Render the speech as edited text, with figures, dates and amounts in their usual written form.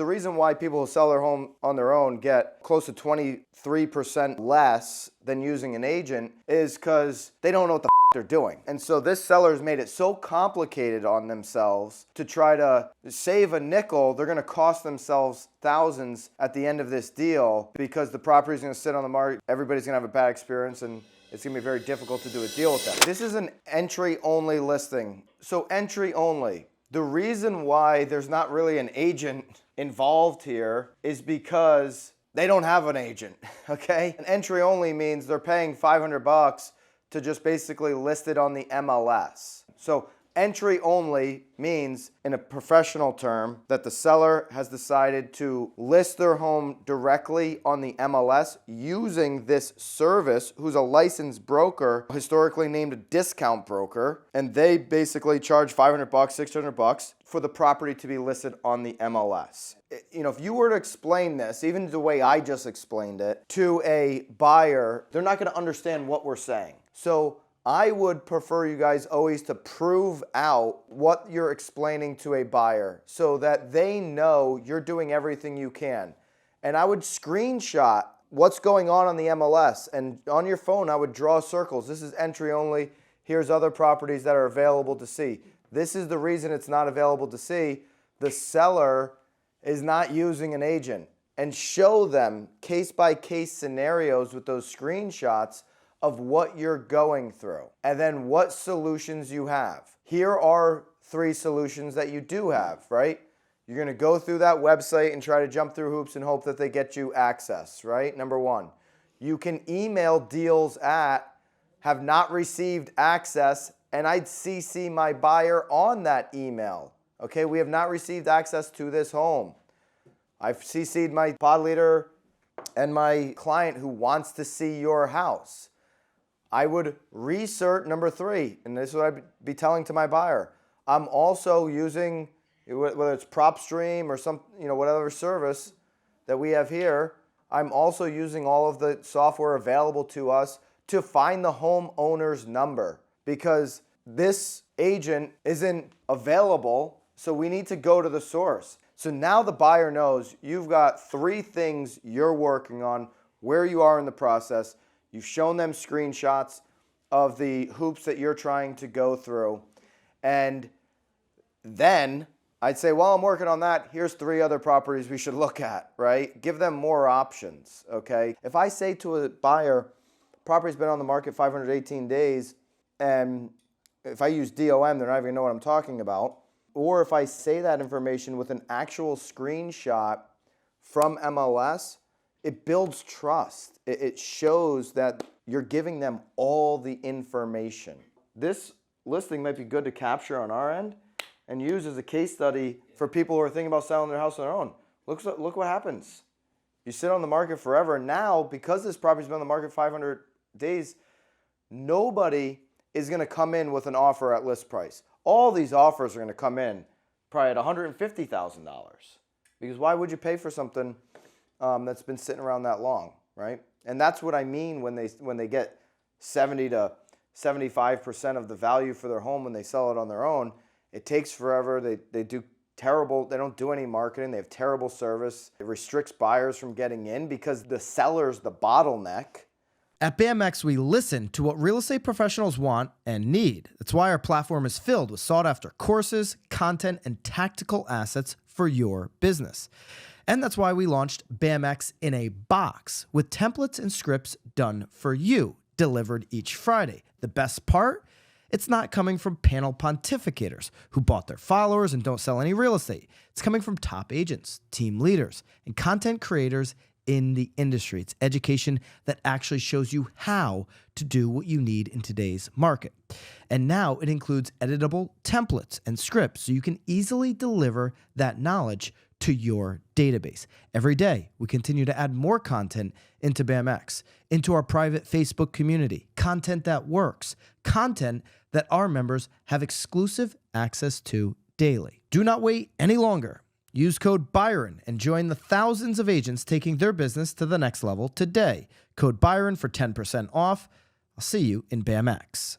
The reason why people who sell their home on their own get close to 23% less than using an agent is because they don't know what the they're doing. And so this seller's made it so complicated on themselves to try to save a nickel. They're going to cost themselves thousands at the end of this deal because the property's going to sit on the market. Everybody's going to have a bad experience, and it's going to be very difficult to do a deal with them. This is an entry-only listing. So entry only. The reason why there's not really an agent involved here is because they don't have an agent, okay? An entry only means they're paying $500 to just basically list it on the MLS. So entry only means, in a professional term, that the seller has decided to list their home directly on the MLS using this service, who's a licensed broker, historically named a discount broker, and they basically charge $500, $600 for the property to be listed on the MLS. You know, if you were to explain this, even the way I just explained it, to a buyer, they're not going to understand what we're saying. So I would prefer you guys always to prove out what you're explaining to a buyer so that they know you're doing everything you can. And I would screenshot what's going on the MLS, and on your phone I would draw circles. This is entry only. Here's other properties that are available to see. This is the reason it's not available to see. The seller is not using an agent, and show them case-by-case scenarios with those screenshots of what you're going through and then what solutions you have. Here are 3 solutions that you do have, right? You're going to go through that website and try to jump through hoops and hope that they get you access, right? Number 1. You can email deals at have not received access, and I'd CC my buyer on that email. Okay, we have not received access to this home. I've CC'd my pod leader and my client who wants to see your house. I would research number 3, and this is what I'd be telling to my buyer. I'm also using, whether it's PropStream or some, whatever service that we have here, I'm also using all of the software available to us to find the homeowner's number, because this agent isn't available, so we need to go to the source. So now the buyer knows you've got 3 things you're working on, where you are in the process. You've shown them screenshots of the hoops that you're trying to go through. And then I'd say, well, I'm working on that. Here's 3 other properties we should look at, right? Give them more options, okay? If I say to a buyer, property's been on the market 518 days, and if I use DOM, they're not even gonna know what I'm talking about. Or if I say that information with an actual screenshot from MLS, it builds trust. It shows that you're giving them all the information. This listing might be good to capture on our end and use as a case study for people who are thinking about selling their house on their own. Look what happens. You sit on the market forever. Now, because this property's been on the market 500 days, nobody is going to come in with an offer at list price. All these offers are going to come in probably at $150,000. Because why would you pay for something that's been sitting around that long, right? And that's what I mean when they get 70 to 75% of the value for their home when they sell it on their own. It takes forever. They do terrible. They don't do any marketing. They have terrible service. It restricts buyers from getting in because the seller's the bottleneck. At BAMX, we listen to what real estate professionals want and need. That's why our platform is filled with sought-after courses, content, and tactical assets for your business. And that's why we launched BAMX in a box with templates and scripts done for you, delivered each Friday. The best part? It's not coming from panel pontificators who bought their followers and don't sell any real estate. It's coming from top agents, team leaders, and content creators in the industry. It's education that actually shows you how to do what you need in today's market. And now it includes editable templates and scripts so you can easily deliver that knowledge to your database. Every day, we continue to add more content into BAMX, into our private Facebook community, content that works, content that our members have exclusive access to daily. Do not wait any longer. Use code Byron and join the thousands of agents taking their business to the next level today. Code Byron for 10% off. I'll see you in BAMX.